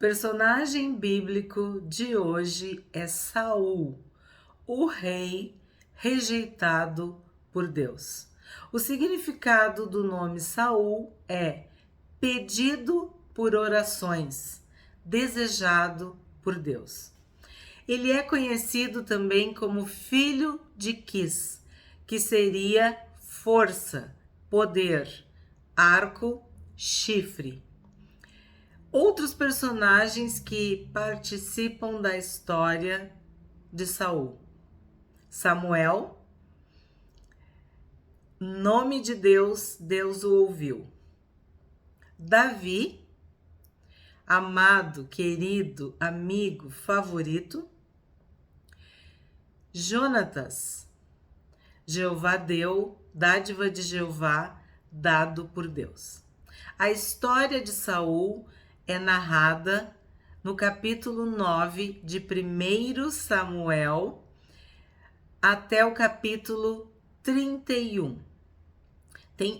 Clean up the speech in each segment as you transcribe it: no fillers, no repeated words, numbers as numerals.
personagem bíblico de hoje é Saul, o rei rejeitado por Deus. O significado do nome Saul é pedido por orações, desejado por Deus. Ele é conhecido também como filho de Quis, que seria força, poder, arco, chifre. Outros personagens que participam da história de Saul: Samuel, nome de Deus, Deus o ouviu. Davi, amado, querido, amigo, favorito. Jonatas, Jeová deu, dádiva de Jeová, dado por Deus. A história de Saul é narrada no capítulo 9 de 1 Samuel até o capítulo 31.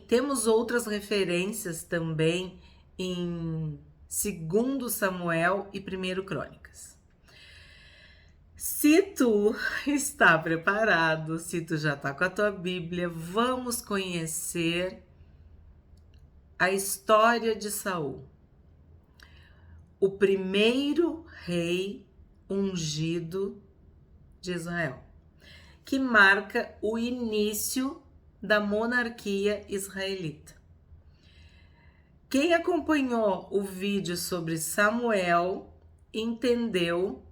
Temos outras referências também em 2 Samuel e 1 Crônicas. Se tu está preparado, se tu já está com a tua Bíblia, vamos conhecer a história de Saul, o primeiro rei ungido de Israel, que marca o início da monarquia israelita. Quem acompanhou o vídeo sobre Samuel entendeu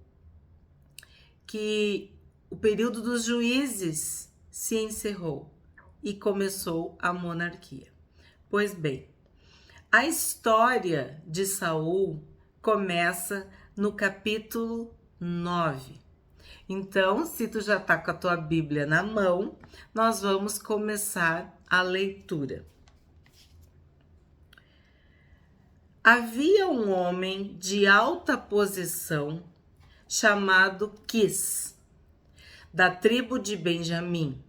que o período dos juízes se encerrou e começou a monarquia. Pois bem, a história de Saul começa no capítulo 9. Então, se tu já tá com a tua Bíblia na mão, nós vamos começar a leitura. Havia um homem de alta posição chamado Quis, da tribo de Benjamim.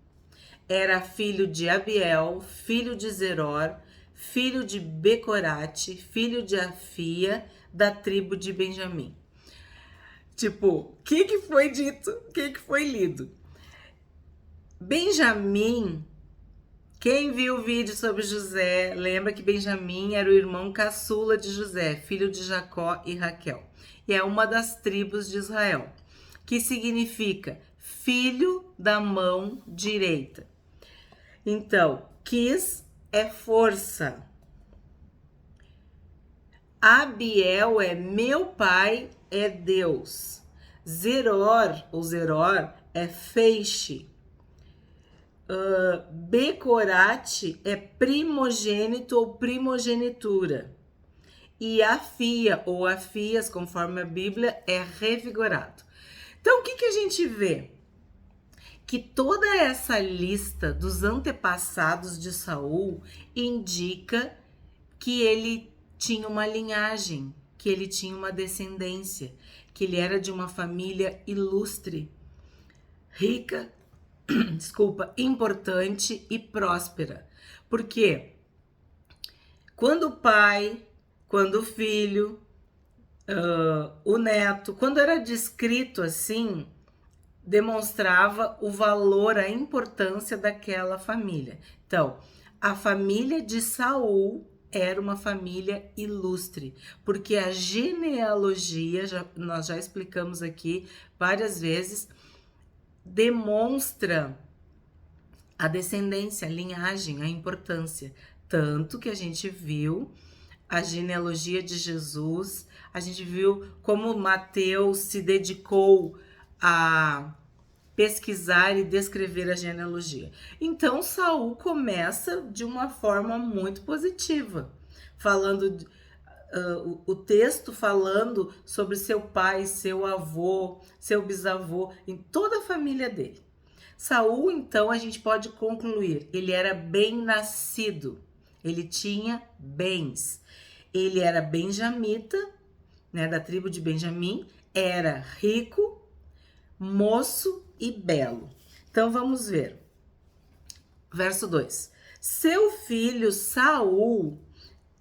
Era filho de Abiel, filho de Zeror, filho de Becorate, filho de Afia, da tribo de Benjamim. Tipo, o que foi dito? O que foi lido? Benjamim, quem viu o vídeo sobre José, lembra que Benjamim era o irmão caçula de José, filho de Jacó e Raquel. E é uma das tribos de Israel, que significa filho da mão direita. Então, Quis é força. Abiel é meu pai, é Deus. Zeror, ou Zeror, é feixe. Becorate é primogênito ou primogenitura. E Afia, ou Afias, conforme a Bíblia, é revigorado. Então, o que a gente vê? Que toda essa lista dos antepassados de Saul indica que ele tinha uma linhagem, que ele tinha uma descendência, que ele era de uma família ilustre, rica, importante e próspera. Porque quando o pai, quando o filho, o neto, quando era descrito assim, demonstrava o valor, a importância daquela família. Então, a família de Saul era uma família ilustre, porque a genealogia, nós já explicamos aqui várias vezes, demonstra a descendência, a linhagem, a importância. Tanto que a gente viu a genealogia de Jesus, a gente viu como Mateus se dedicou a pesquisar e descrever a genealogia. Então, Saul começa de uma forma muito positiva, falando o texto falando sobre seu pai, seu avô, seu bisavô, em toda a família dele. Saul, então, a gente pode concluir, ele era bem nascido, ele tinha bens, ele era benjamita, né, da tribo de Benjamim, era rico, moço e belo. Então vamos ver. Verso 2. Seu filho Saul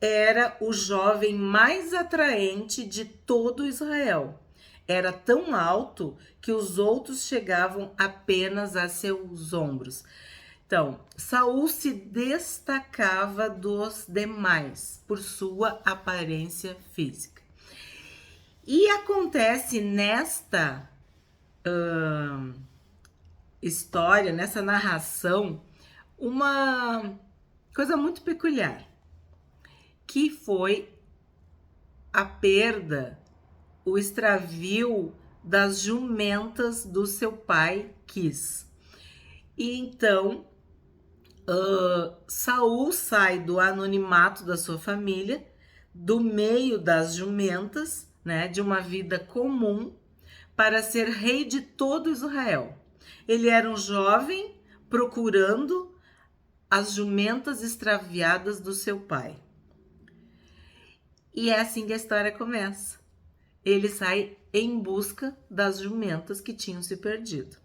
era o jovem mais atraente de todo Israel. Era tão alto que os outros chegavam apenas a seus ombros. Então, Saul se destacava dos demais por sua aparência física. E acontece nesta história, nessa narração, uma coisa muito peculiar, que foi a perda, o extravio das jumentas do seu pai Quis. E então, Saul sai do anonimato da sua família, do meio das jumentas, né, de uma vida comum, para ser rei de todo Israel. Ele era um jovem procurando as jumentas extraviadas do seu pai. E é assim que a história começa. Ele sai em busca das jumentas que tinham se perdido.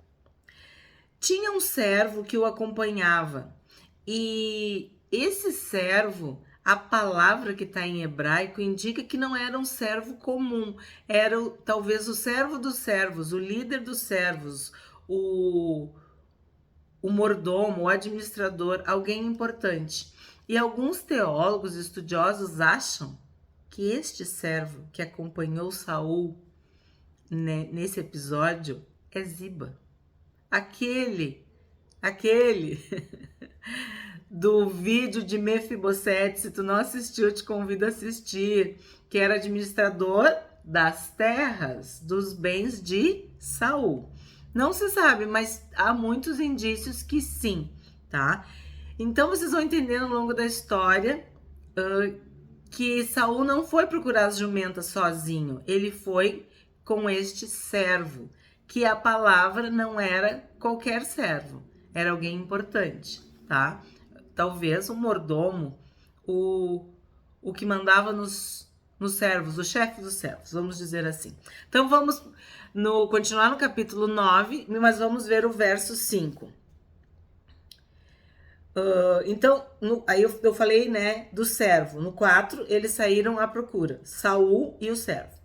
Tinha um servo que o acompanhava, e esse servo, a palavra que está em hebraico indica que não era um servo comum, era talvez o servo dos servos, o líder dos servos, o mordomo, o administrador, alguém importante. E alguns teólogos estudiosos acham que este servo que acompanhou Saul, né, nesse episódio é Ziba. Aquele do vídeo de Mefibosete, se tu não assistiu, eu te convido a assistir, que era administrador das terras, dos bens de Saul. Não se sabe, mas há muitos indícios que sim, tá? Então vocês vão entender ao longo da história que Saul não foi procurar as jumentas sozinho, ele foi com este servo, que a palavra não era qualquer servo, era alguém importante, tá? Talvez um mordomo, o que mandava nos servos, o chefe dos servos, vamos dizer assim. Então vamos continuar no capítulo 9, mas vamos ver o verso 5. Então, aí eu falei, né, do servo. No 4, eles saíram à procura, Saul e o servo.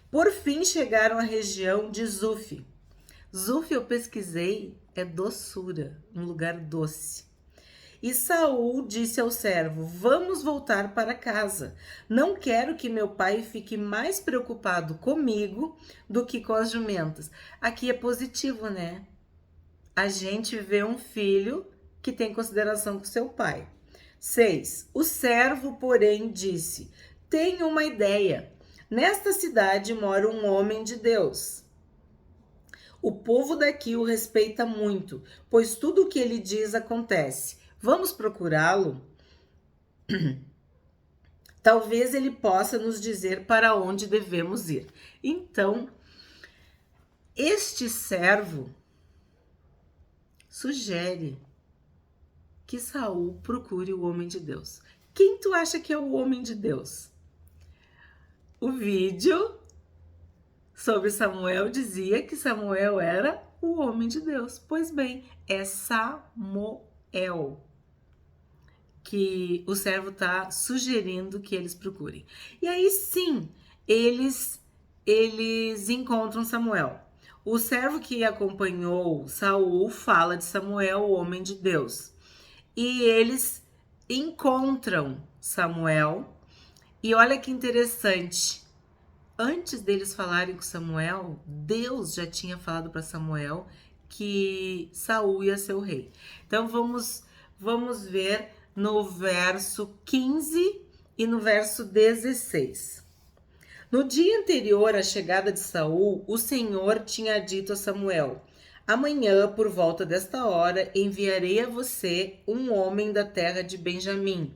Por fim, chegaram à região de Zuf. Zuf, eu pesquisei, é doçura, um lugar doce. E Saul disse ao servo: vamos voltar para casa. Não quero que meu pai fique mais preocupado comigo do que com as jumentas. Aqui é positivo, né? A gente vê um filho que tem consideração com seu pai. 6. O servo, porém, disse: tenho uma ideia. Nesta cidade mora um homem de Deus. O povo daqui o respeita muito, pois tudo o que ele diz acontece. Vamos procurá-lo? Talvez ele possa nos dizer para onde devemos ir. Então, este servo sugere que Saul procure o homem de Deus. Quem tu acha que é o homem de Deus? O vídeo sobre Samuel dizia que Samuel era o homem de Deus. Pois bem, é Samuel que o servo está sugerindo que eles procurem. E aí sim, eles encontram Samuel. O servo que acompanhou Saul fala de Samuel, o homem de Deus. E eles encontram Samuel. E olha que interessante. Antes deles falarem com Samuel, Deus já tinha falado para Samuel que Saul ia ser o rei. Então vamos ver no verso 15 e no verso 16. No dia anterior à chegada de Saul, o Senhor tinha dito a Samuel: amanhã, por volta desta hora, enviarei a você um homem da terra de Benjamim.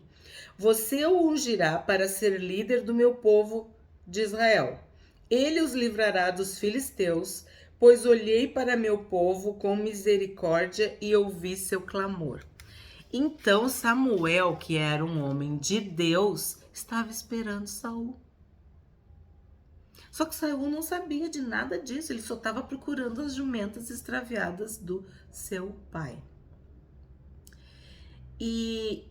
Você o ungirá para ser líder do meu povo de Israel. Ele os livrará dos filisteus, pois olhei para meu povo com misericórdia e ouvi seu clamor. Então Samuel, que era um homem de Deus, estava esperando Saul. Só que Saul não sabia de nada disso, ele só estava procurando as jumentas extraviadas do seu pai. E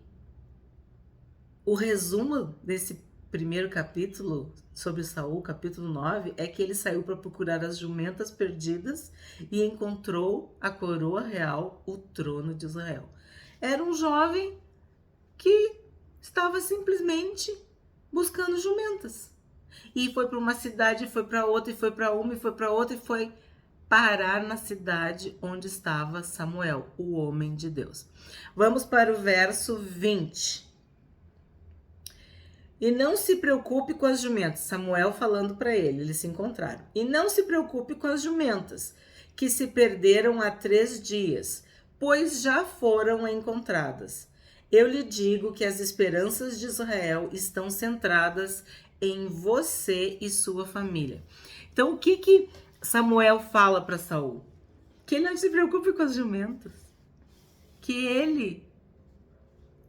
o resumo desse primeiro capítulo sobre Saul, capítulo 9, é que ele saiu para procurar as jumentas perdidas e encontrou a coroa real, o trono de Israel. Era um jovem que estava simplesmente buscando jumentas. E foi para uma cidade, foi para outra, e foi para uma, e foi para outra, e foi parar na cidade onde estava Samuel, o homem de Deus. Vamos para o verso 20. E não se preocupe com as jumentas. Samuel falando para ele, eles se encontraram. E não se preocupe com as jumentas, que se perderam há 3 dias, pois já foram encontradas. Eu lhe digo que as esperanças de Israel estão centradas em você e sua família. Então, o que Samuel fala para Saul? Que ele não se preocupe com as jumentas. Que ele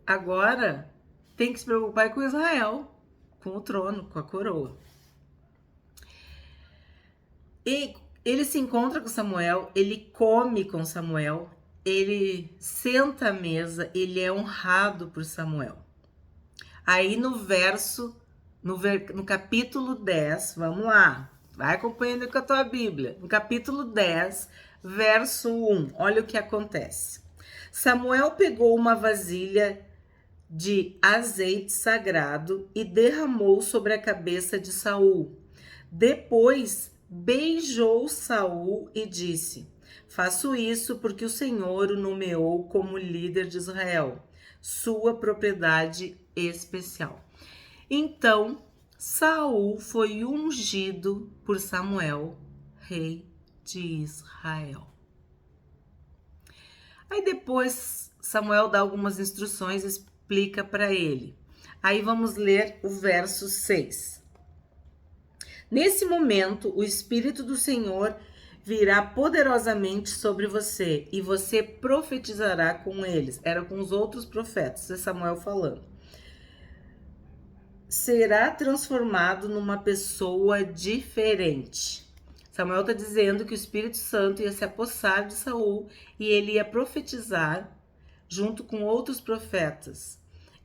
agora tem que se preocupar com Israel, com o trono, com a coroa. E ele se encontra com Samuel, ele come com Samuel, ele senta à mesa, ele é honrado por Samuel. Aí no capítulo 10, vamos lá, vai acompanhando com a tua Bíblia. No capítulo 10, verso 1, olha o que acontece. Samuel pegou uma vasilha de azeite sagrado e derramou sobre a cabeça de Saul. Depois beijou Saul e disse: faço isso porque o Senhor o nomeou como líder de Israel, sua propriedade especial. Então, Saul foi ungido por Samuel, rei de Israel. Aí depois Samuel dá algumas instruções, explica para ele. Aí vamos ler o verso 6. Nesse momento, o Espírito do Senhor virá poderosamente sobre você e você profetizará com eles. Era com os outros profetas, é Samuel falando. Será transformado numa pessoa diferente. Samuel está dizendo que o Espírito Santo ia se apossar de Saul e ele ia profetizar junto com outros profetas.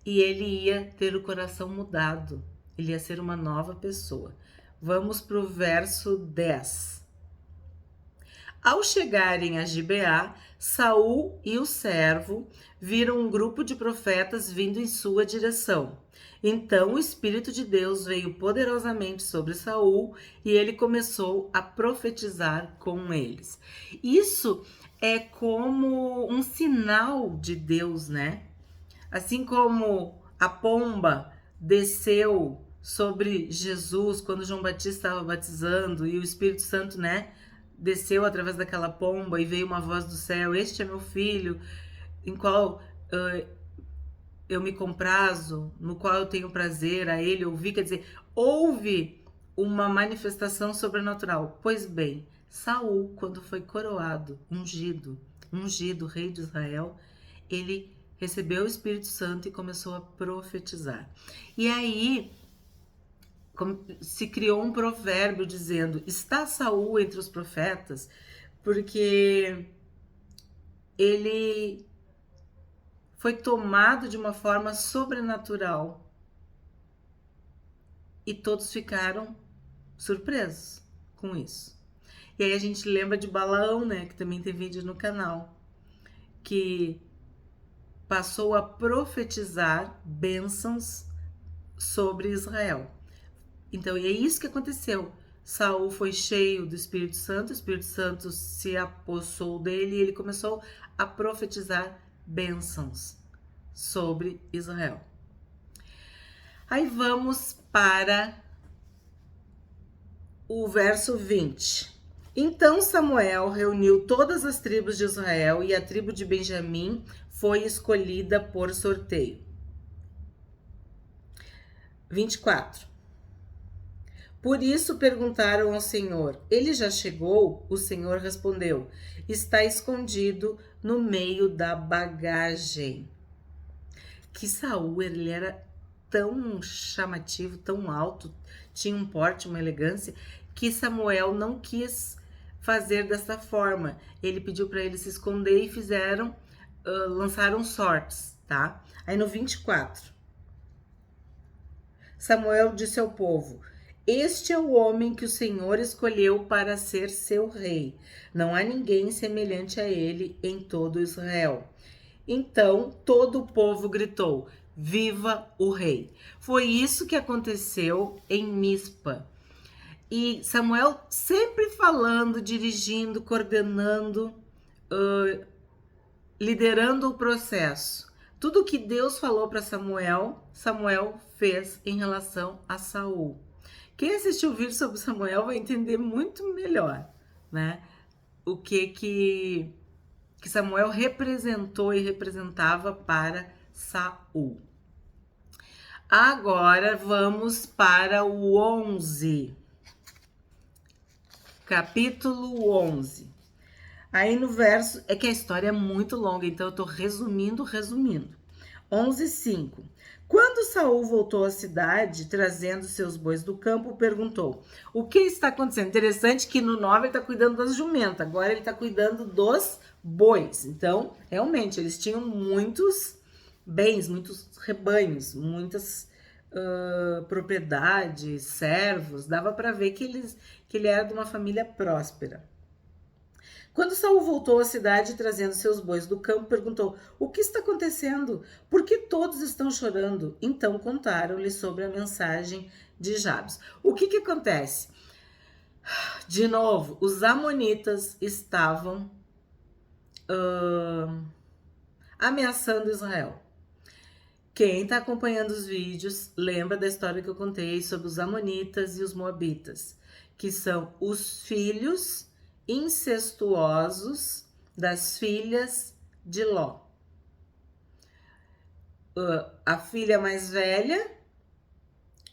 E ele ia ter o coração mudado. Ele ia ser uma nova pessoa. Vamos para o verso 10. Ao chegarem a Gibeá, Saul e o servo viram um grupo de profetas vindo em sua direção. Então o Espírito de Deus veio poderosamente sobre Saul e ele começou a profetizar com eles. Isso é como um sinal de Deus, né? Assim como a pomba desceu sobre Jesus quando João Batista estava batizando e o Espírito Santo, né, desceu através daquela pomba e veio uma voz do céu: este é meu filho, em qual eu me comprazo, no qual eu tenho prazer, a ele ouvir. Quer dizer, houve uma manifestação sobrenatural. Pois bem, Saul, quando foi coroado, ungido, rei de Israel, ele recebeu o Espírito Santo e começou a profetizar. E aí se criou um provérbio dizendo: está Saul entre os profetas, porque ele foi tomado de uma forma sobrenatural e todos ficaram surpresos com isso. E aí a gente lembra de Balaão, né, que também tem vídeo no canal, que passou a profetizar bênçãos sobre Israel. Então, é isso que aconteceu. Saul foi cheio do Espírito Santo, o Espírito Santo se apossou dele e ele começou a profetizar bênçãos sobre Israel. Aí vamos para o verso 20. Então Samuel reuniu todas as tribos de Israel e a tribo de Benjamim foi escolhida por sorteio. 24. Por isso perguntaram ao Senhor: ele já chegou? O Senhor respondeu: está escondido no meio da bagagem. Que Saul, ele era tão chamativo, tão alto, tinha um porte, uma elegância, que Samuel não quis fazer dessa forma. Ele pediu para ele se esconder e lançaram sortes, tá? Aí no 24. Samuel disse ao povo: Este é o homem que o Senhor escolheu para ser seu rei. Não há ninguém semelhante a ele em todo Israel. Então todo o povo gritou: Viva o rei! Foi isso que aconteceu em Mispa. E Samuel sempre falando, dirigindo, coordenando, liderando o processo. Tudo que Deus falou para Samuel, Samuel fez em relação a Saul. Quem assistiu o vídeo sobre Samuel vai entender muito melhor, né? O que Samuel representou e representava para Saul. Agora vamos para o 11. Capítulo 11. Aí no verso, é que a história é muito longa, então eu tô resumindo. 11:5. Quando Saul voltou à cidade, trazendo seus bois do campo, perguntou: O que está acontecendo? Interessante que no 9 ele está cuidando das jumentas, agora ele está cuidando dos bois. Então, realmente, eles tinham muitos bens, muitos rebanhos, muitas propriedades, servos. Dava para ver que ele era de uma família próspera. Quando Saul voltou à cidade trazendo seus bois do campo, perguntou: O que está acontecendo? Por que todos estão chorando? Então contaram-lhe sobre a mensagem de Jabes. O que acontece? De novo, os amonitas estavam ameaçando Israel. Quem está acompanhando os vídeos lembra da história que eu contei sobre os amonitas e os moabitas, que são os filhos incestuosos das filhas de Ló. A filha mais velha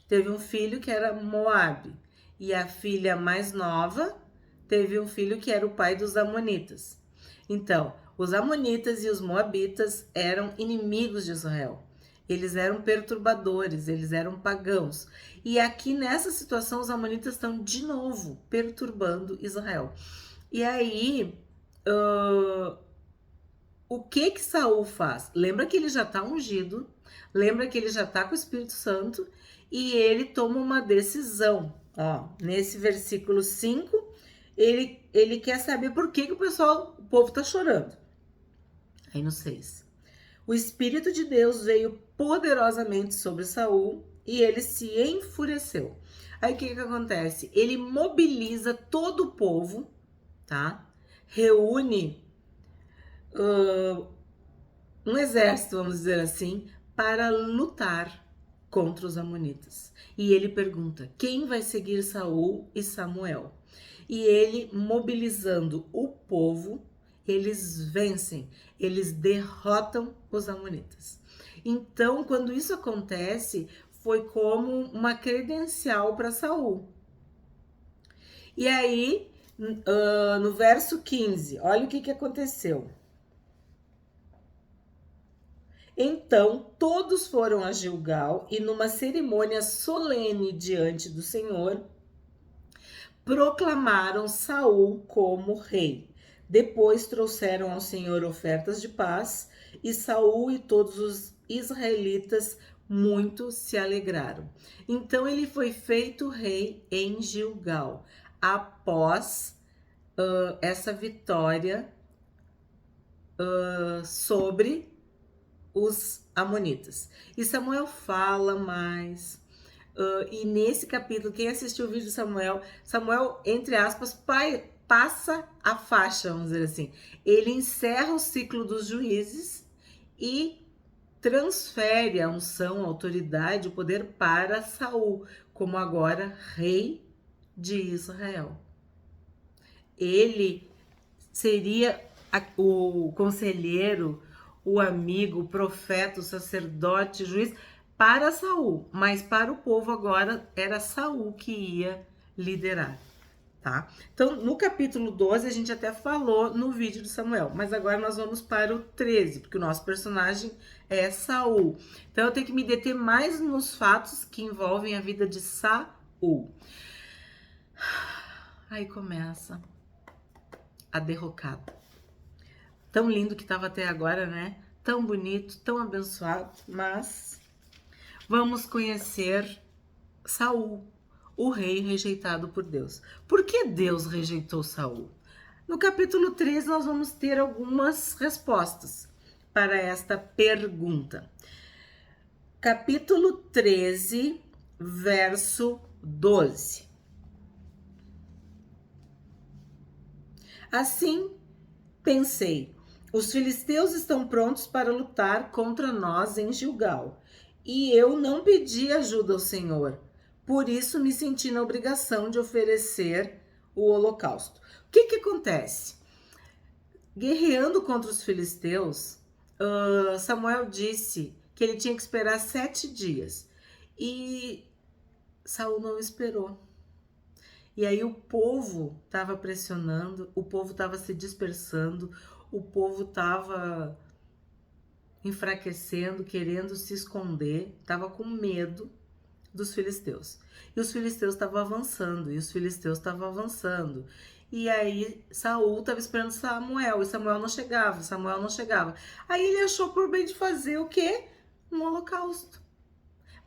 teve um filho que era Moabe, e a filha mais nova teve um filho que era o pai dos amonitas. Então, os amonitas e os moabitas eram inimigos de Israel. Eles eram perturbadores, eles eram pagãos. E aqui nessa situação os amonitas estão de novo perturbando Israel. E aí, o que Saul faz? Lembra que ele já está ungido, lembra que ele já está com o Espírito Santo e ele toma uma decisão. Ó, nesse versículo 5, ele quer saber por que o povo está chorando. Aí no 6. O Espírito de Deus veio poderosamente sobre Saul e ele se enfureceu. Aí o que acontece? Ele mobiliza todo o povo, tá? Reúne um exército, vamos dizer assim, para lutar contra os amonitas. E ele pergunta: quem vai seguir Saul e Samuel? E ele, mobilizando o povo, eles vencem, eles derrotam os amonitas. Então, quando isso acontece, foi como uma credencial para Saul. E aí, no verso 15, olha o que aconteceu. Então, todos foram a Gilgal e numa cerimônia solene diante do Senhor, proclamaram Saul como rei. Depois trouxeram ao Senhor ofertas de paz, e Saul e todos os israelitas muito se alegraram. Então ele foi feito rei em Gilgal, após essa vitória sobre os amonitas. E Samuel fala mais. E nesse capítulo, quem assistiu o vídeo de Samuel, entre aspas, passa a faixa, vamos dizer assim. Ele encerra o ciclo dos juízes e transfere a unção, a autoridade, o poder para Saul, como agora rei de Israel. Ele seria o conselheiro, o amigo, o profeta, o sacerdote, o juiz para Saul, mas para o povo agora era Saul que ia liderar, tá? Então, no capítulo 12 a gente até falou no vídeo de Samuel, mas agora nós vamos para o 13, porque o nosso personagem é Saul. Então eu tenho que me deter mais nos fatos que envolvem a vida de Saul. Aí começa a derrocada. Tão lindo que estava até agora, né? Tão bonito, tão abençoado, mas vamos conhecer Saul, o rei rejeitado por Deus. Por que Deus rejeitou Saul? No capítulo 13 nós vamos ter algumas respostas para esta pergunta. Capítulo 13, verso 12. Assim pensei, os filisteus estão prontos para lutar contra nós em Gilgal, e eu não pedi ajuda ao Senhor. Por isso me senti na obrigação de oferecer o holocausto. O que acontece? Guerreando contra os filisteus, Samuel disse que ele tinha que esperar 7 dias. E Saul não esperou. E aí o povo estava pressionando, o povo estava se dispersando, o povo estava enfraquecendo, querendo se esconder, estava com medo dos filisteus. E os filisteus estavam avançando, E aí Saul estava esperando Samuel, e Samuel não chegava. Aí ele achou por bem de fazer o quê? Um holocausto.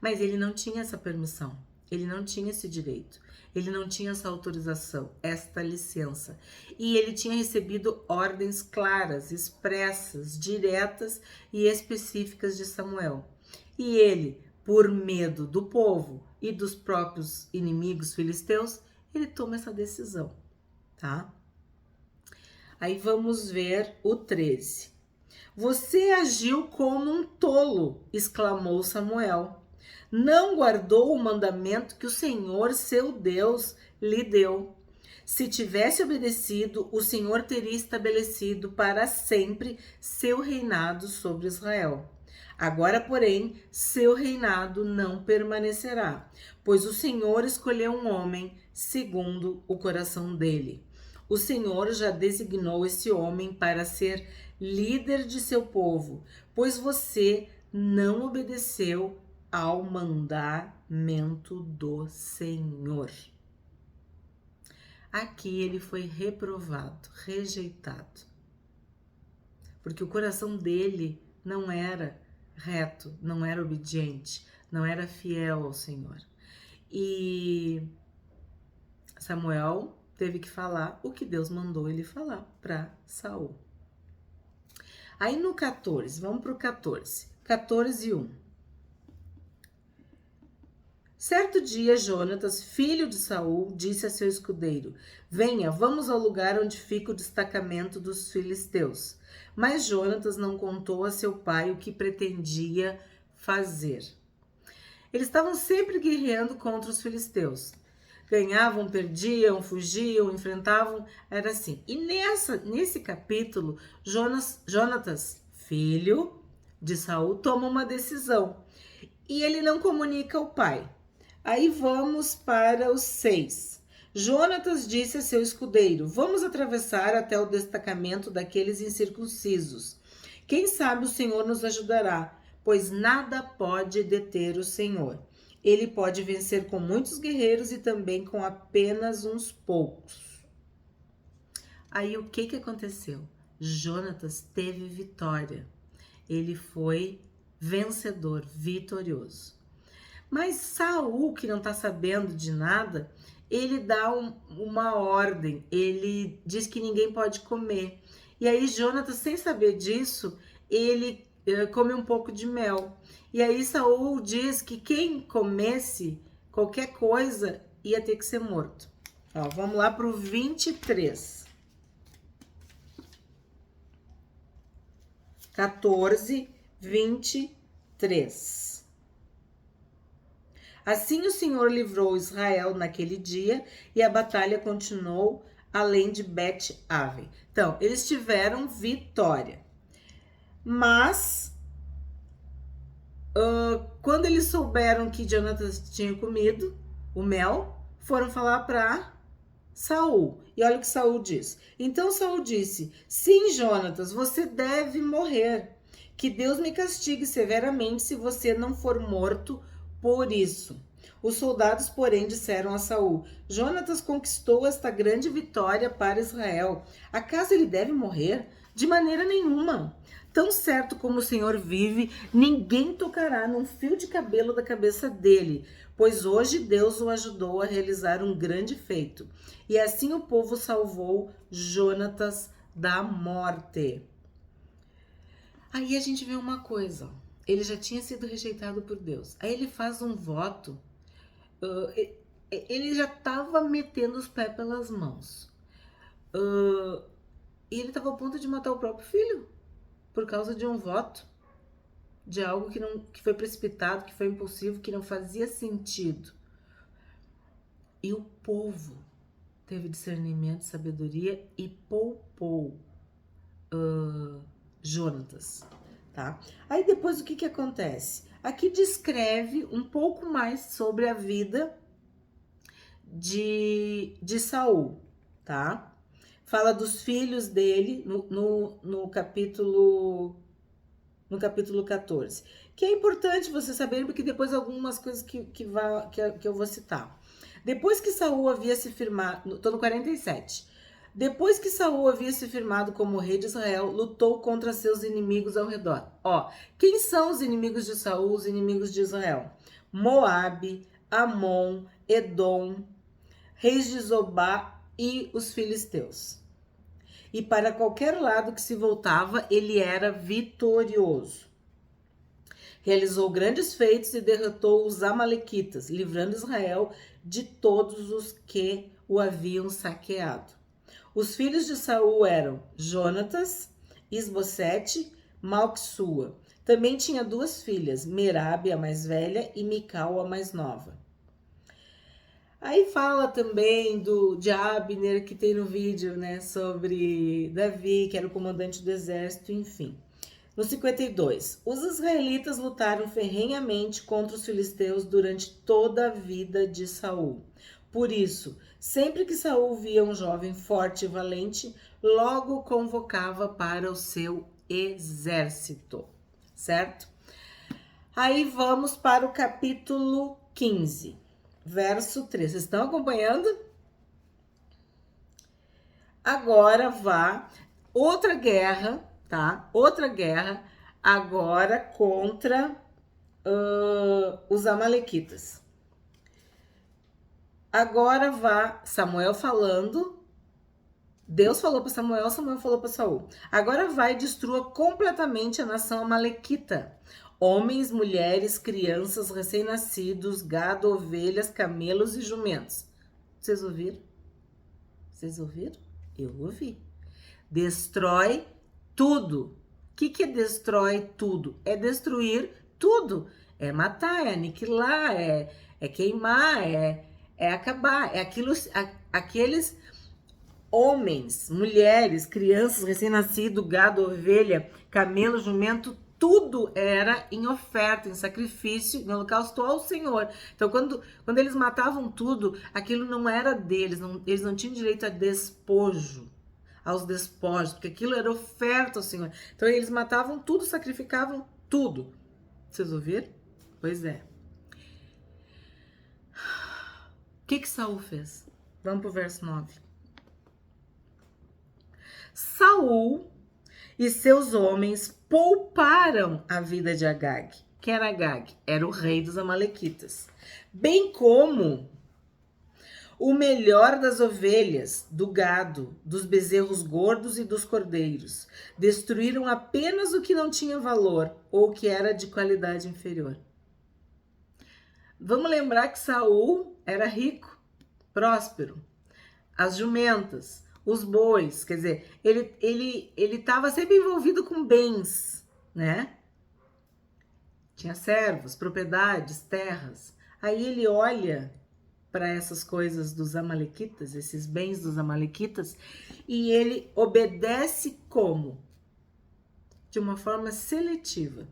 Mas ele não tinha essa permissão, ele não tinha esse direito. Ele não tinha essa autorização, esta licença. E ele tinha recebido ordens claras, expressas, diretas e específicas de Samuel. E ele, por medo do povo e dos próprios inimigos filisteus, ele toma essa decisão, tá? Aí vamos ver o 13. Você agiu como um tolo, exclamou Samuel. Não guardou o mandamento que o Senhor, seu Deus, lhe deu. Se tivesse obedecido, o Senhor teria estabelecido para sempre seu reinado sobre Israel. Agora, porém, seu reinado não permanecerá, pois o Senhor escolheu um homem segundo o coração dele. O Senhor já designou esse homem para ser líder de seu povo, pois você não obedeceu ao mandamento do Senhor. Aqui ele foi reprovado, rejeitado, porque o coração dele não era reto, não era obediente, não era fiel ao Senhor. E Samuel teve que falar o que Deus mandou ele falar para Saul. Aí no 14, vamos para o 14. 14:1. Certo dia, Jonatas, filho de Saul, disse a seu escudeiro: venha, vamos ao lugar onde fica o destacamento dos filisteus. Mas Jonatas não contou a seu pai o que pretendia fazer. Eles estavam sempre guerreando contra os filisteus. Ganhavam, perdiam, fugiam, enfrentavam, era assim. E nesse capítulo, Jonatas, filho de Saul, toma uma decisão. E ele não comunica ao pai. Aí vamos para os 6. Jonatas disse a seu escudeiro: vamos atravessar até o destacamento daqueles incircuncisos. Quem sabe o Senhor nos ajudará, pois nada pode deter o Senhor. Ele pode vencer com muitos guerreiros e também com apenas uns poucos. Aí o que aconteceu? Jonatas teve vitória. Ele foi vencedor, vitorioso. Mas Saul, que não está sabendo de nada, ele dá uma ordem, ele diz que ninguém pode comer. E aí Jonatas, sem saber disso, ele come um pouco de mel. E aí Saul diz que quem comesse qualquer coisa ia ter que ser morto. Ó, vamos lá para o 23. 14, 23. Assim o Senhor livrou Israel naquele dia e a batalha continuou além de Bet-Aven. Então, eles tiveram vitória. Mas, quando eles souberam que Jonatas tinha comido o mel, foram falar para Saul. E olha o que Saul diz. Então Saul disse: sim, Jonatas, você deve morrer. Que Deus me castigue severamente se você não for morto por isso. Os soldados, porém, disseram a Saul: Jonatas conquistou esta grande vitória para Israel. Acaso ele deve morrer? De maneira nenhuma. Tão certo como o Senhor vive, ninguém tocará num fio de cabelo da cabeça dele, pois hoje Deus o ajudou a realizar um grande feito. E assim o povo salvou Jonatas da morte. Aí a gente vê uma coisa, ele já tinha sido rejeitado por Deus. Aí ele faz um voto, ele já estava metendo os pés pelas mãos. E ele estava a ponto de matar o próprio filho, por causa de um voto, de algo que foi precipitado, que foi impulsivo, que não fazia sentido. E o povo teve discernimento, sabedoria e poupou Jonatas, tá? Aí depois o que acontece? Aqui descreve um pouco mais sobre a vida de Saul, tá? Fala dos filhos dele no capítulo 14. Que é importante você saber, porque depois algumas coisas que eu vou citar. Depois que Saul havia se firmado, tô no 47. Depois que Saul havia se firmado como rei de Israel, lutou contra seus inimigos ao redor. Ó, quem são os inimigos de Saul, os inimigos de Israel? Moabe, Amon, Edom, reis de Zobá e os filisteus. E para qualquer lado que se voltava, ele era vitorioso. Realizou grandes feitos e derrotou os amalequitas, livrando Israel de todos os que o haviam saqueado. Os filhos de Saul eram Jonatas, Isbosete, Malquissua. Também tinha duas filhas, Merabe, a mais velha, e Mical, a mais nova. Aí fala também de Abner, que tem no vídeo, né, sobre Davi, que era o comandante do exército, enfim. No 52, os israelitas lutaram ferrenhamente contra os filisteus durante toda a vida de Saul. Por isso, sempre que Saul via um jovem forte e valente, logo o convocava para o seu exército, certo? Aí vamos para o capítulo 15, verso 3. Vocês estão acompanhando? Agora vá outra guerra, tá? Outra guerra agora contra os amalequitas. Agora vá Samuel falando. Deus falou para Samuel, Samuel falou para Saul. Agora vai e destrua completamente a nação amalequita. Homens, mulheres, crianças, recém-nascidos, gado, ovelhas, camelos e jumentos. Vocês ouviram? Vocês ouviram? Eu ouvi. Destrói tudo. O que é destrói tudo? É destruir tudo. É matar, é aniquilar, é queimar, é acabar. É aqueles homens, mulheres, crianças, recém-nascido, gado, ovelha, camelo, jumento, tudo era em oferta, em sacrifício, em holocausto ao Senhor. Então, quando eles matavam tudo, aquilo não era deles, eles não tinham direito a despojo, aos despojos, porque aquilo era oferta ao Senhor. Então, eles matavam tudo, sacrificavam tudo. Vocês ouviram? Pois é. O que Saul fez? Vamos pro verso 9. Saul e seus homens pouparam a vida de Agag. Quem era Agag? Era o rei dos amalequitas. Bem como o melhor das ovelhas, do gado, dos bezerros gordos e dos cordeiros. Destruíram apenas o que não tinha valor ou que era de qualidade inferior. Vamos lembrar que Saul era rico, próspero. As jumentas, os bois, quer dizer, ele estava sempre envolvido com bens, né? Tinha servos, propriedades, terras. Aí ele olha para essas coisas dos amalequitas, esses bens dos amalequitas, e ele obedece como? De uma forma seletiva.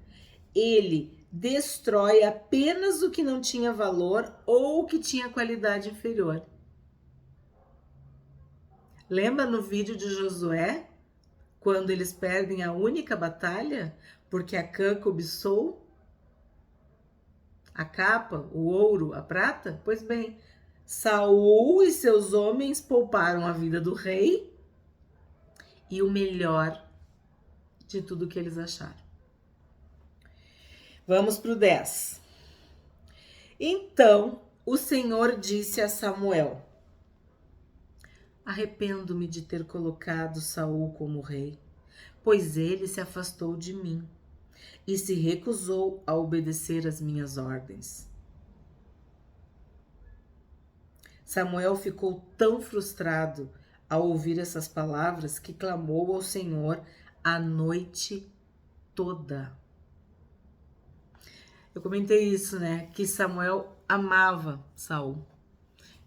Ele destrói apenas o que não tinha valor ou o que tinha qualidade inferior. Lembra no vídeo de Josué, quando eles perdem a única batalha, porque Acã cobiçou a capa, o ouro, a prata? Pois bem, Saul e seus homens pouparam a vida do rei e o melhor de tudo que eles acharam. Vamos para o 10. Então o Senhor disse a Samuel: arrependo-me de ter colocado Saul como rei, pois ele se afastou de mim e se recusou a obedecer às minhas ordens. Samuel ficou tão frustrado ao ouvir essas palavras que clamou ao Senhor a noite toda. Eu comentei isso, né? Que Samuel amava Saul,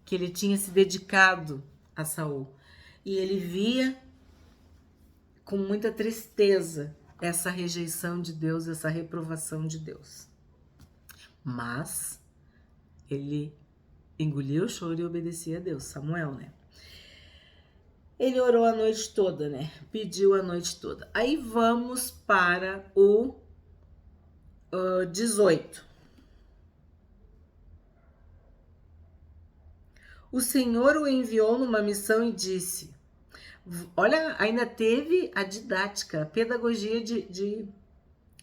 que ele tinha se dedicado a Saul. E ele via com muita tristeza essa rejeição de Deus, essa reprovação de Deus. Mas ele engoliu o choro e obedecia a Deus, Samuel, né? Ele orou a noite toda, né? Pediu a noite toda. Aí vamos para o 18. O Senhor o enviou numa missão e disse... Olha, ainda teve a didática, a pedagogia de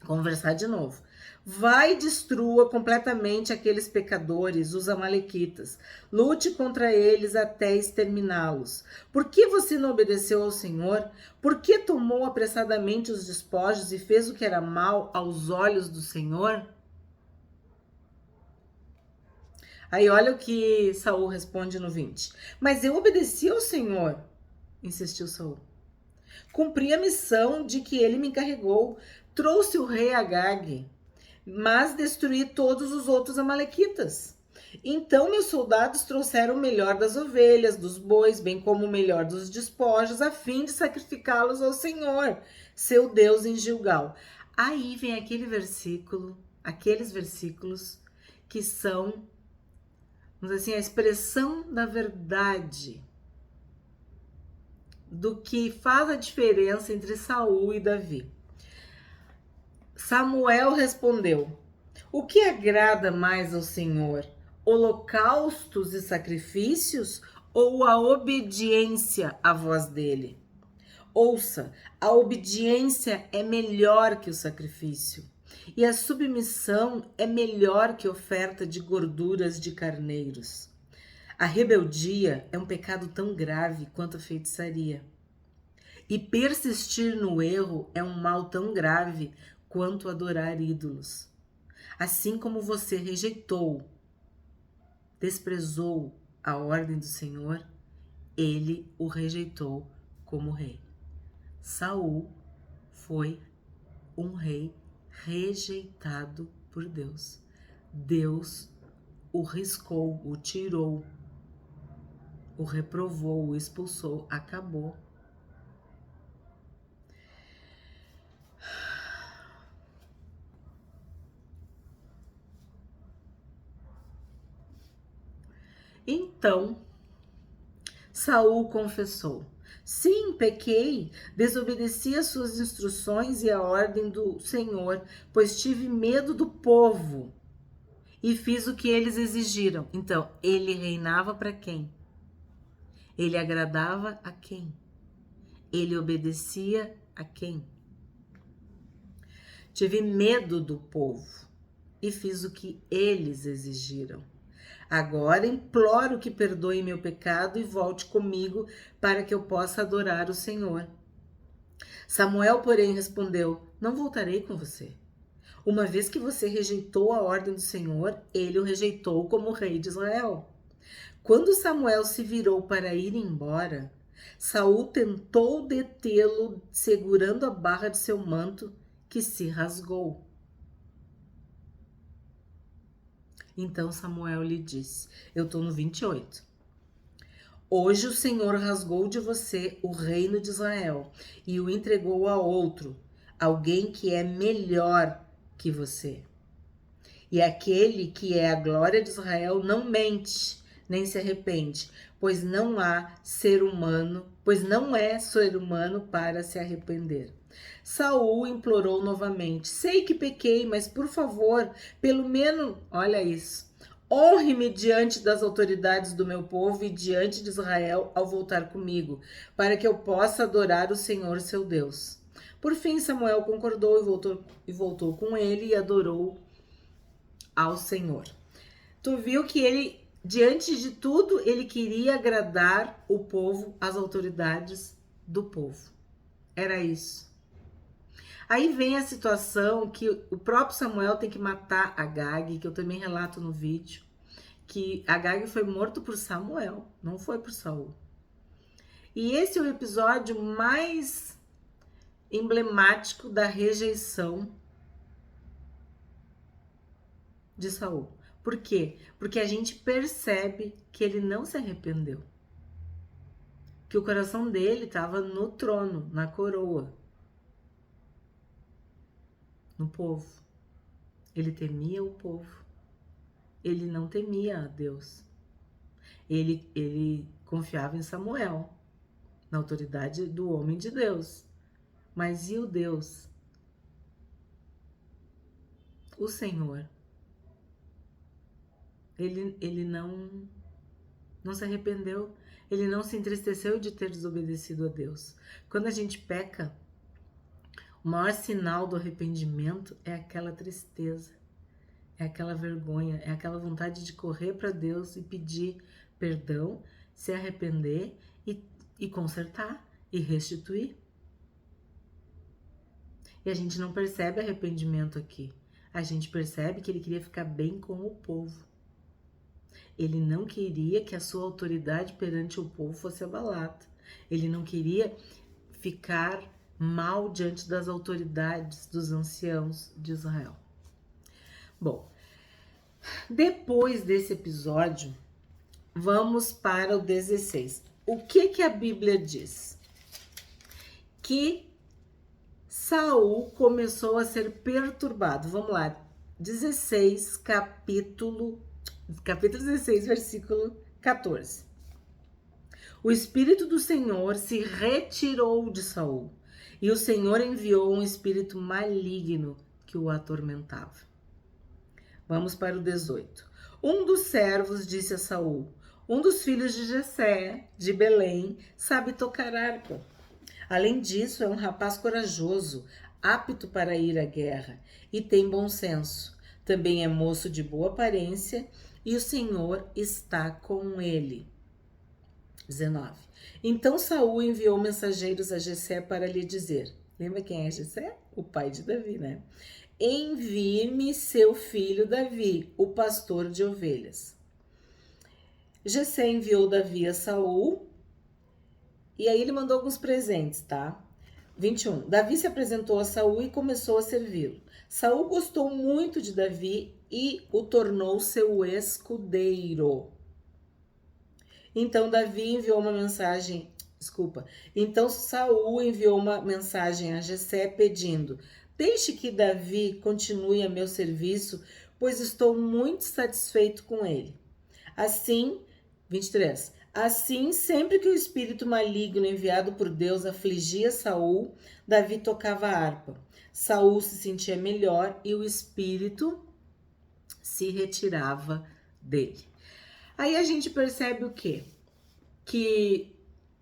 conversar de novo. Vai e destrua completamente aqueles pecadores, os amalequitas. Lute contra eles até exterminá-los. Por que você não obedeceu ao Senhor? Por que tomou apressadamente os despojos e fez o que era mal aos olhos do Senhor? Aí olha o que Saul responde no 20. Mas eu obedeci ao Senhor, insistiu Saul. Cumpri a missão de que ele me encarregou. Trouxe o rei Agag, mas destruí todos os outros amalequitas. Então meus soldados trouxeram o melhor das ovelhas, dos bois, bem como o melhor dos despojos, a fim de sacrificá-los ao Senhor, seu Deus, em Gilgal. Aí vem aquele versículo, aqueles versículos que são, vamos dizer assim, a expressão da verdade, do que faz a diferença entre Saul e Davi. Samuel respondeu: o que agrada mais ao Senhor? Holocaustos e sacrifícios ou a obediência à voz dele? Ouça, a obediência é melhor que o sacrifício, e a submissão é melhor que oferta de gorduras de carneiros. A rebeldia é um pecado tão grave quanto a feitiçaria. E persistir no erro é um mal tão grave quanto adorar ídolos. Assim como você rejeitou, desprezou a ordem do Senhor, ele o rejeitou como rei. Saul foi um rei rejeitado por Deus. Deus o riscou, o tirou, o reprovou, o expulsou, acabou. Então, Saul confessou: sim, pequei, desobedeci às suas instruções e à ordem do Senhor, pois tive medo do povo e fiz o que eles exigiram. Então, ele reinava para quem? Ele agradava a quem? Ele obedecia a quem? Tive medo do povo e fiz o que eles exigiram. Agora imploro que perdoe meu pecado e volte comigo para que eu possa adorar o Senhor. Samuel, porém, respondeu: não voltarei com você. Uma vez que você rejeitou a ordem do Senhor, ele o rejeitou como rei de Israel. Quando Samuel se virou para ir embora, Saul tentou detê-lo, segurando a barra de seu manto, que se rasgou. Então Samuel lhe disse, eu estou no 28. Hoje o Senhor rasgou de você o reino de Israel e o entregou a outro, alguém que é melhor que você. E aquele que é a glória de Israel não mente, nem se arrepende, pois não é ser humano para se arrepender. Saul implorou novamente: sei que pequei, mas por favor, pelo menos, olha isso, honre-me diante das autoridades do meu povo e diante de Israel ao voltar comigo, para que eu possa adorar o Senhor seu Deus. Por fim, Samuel concordou e voltou com ele e adorou ao Senhor. Tu viu que ele, diante de tudo, ele queria agradar o povo, as autoridades do povo. Era isso. Aí vem a situação que o próprio Samuel tem que matar Agag, que eu também relato no vídeo, que Agag foi morto por Samuel, não foi por Saul. E esse é o episódio mais emblemático da rejeição de Saul. Por quê? Porque a gente percebe que ele não se arrependeu. Que o coração dele estava no trono, na coroa, no povo. Ele temia o povo. Ele não temia a Deus. Ele confiava em Samuel, na autoridade do homem de Deus. Mas e o Deus? O Senhor? Ele não se arrependeu. Ele não se entristeceu de ter desobedecido a Deus. Quando a gente peca, o maior sinal do arrependimento é aquela tristeza, é aquela vergonha, é aquela vontade de correr para Deus e pedir perdão, se arrepender e consertar e restituir. E a gente não percebe arrependimento aqui. A gente percebe que ele queria ficar bem com o povo. Ele não queria que a sua autoridade perante o povo fosse abalada. Ele não queria ficar mal diante das autoridades, dos anciãos de Israel. Bom, depois desse episódio, vamos para o 16. O que a Bíblia diz? Que Saul começou a ser perturbado. Vamos lá, 16, capítulo 16, versículo 14. O Espírito do Senhor se retirou de Saul, e o Senhor enviou um espírito maligno que o atormentava. Vamos para o 18. Um dos servos disse a Saul: um dos filhos de Jessé, de Belém, sabe tocar harpa. Além disso, é um rapaz corajoso, apto para ir à guerra, e tem bom senso. Também é moço de boa aparência, e o Senhor está com ele. 19. Então Saul enviou mensageiros a Jessé para lhe dizer: lembra quem é Jessé? O pai de Davi, né? Envie-me seu filho Davi, o pastor de ovelhas. Jessé enviou Davi a Saul, e aí ele mandou alguns presentes, tá? 21. Davi se apresentou a Saul e começou a servi-lo. Saul gostou muito de Davi e o tornou seu escudeiro. Então Saul enviou uma mensagem a Jessé pedindo: deixe que Davi continue a meu serviço, pois estou muito satisfeito com ele. Assim, 23. Assim, sempre que o espírito maligno enviado por Deus afligia Saul, Davi tocava a harpa. Saul se sentia melhor e o espírito se retirava dele. Aí a gente percebe o quê? Que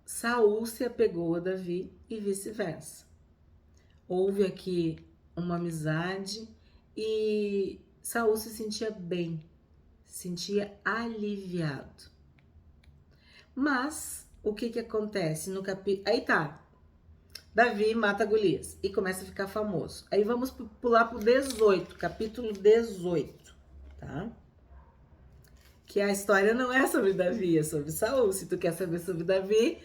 Saul se apegou a Davi e vice-versa. Houve aqui uma amizade e Saul se sentia bem, se sentia aliviado. Mas o que acontece no capítulo? Aí tá, Davi mata Golias e começa a ficar famoso. Aí vamos pular pro 18, capítulo 18, tá? Que a história não é sobre Davi, é sobre Saul. Se tu quer saber sobre Davi,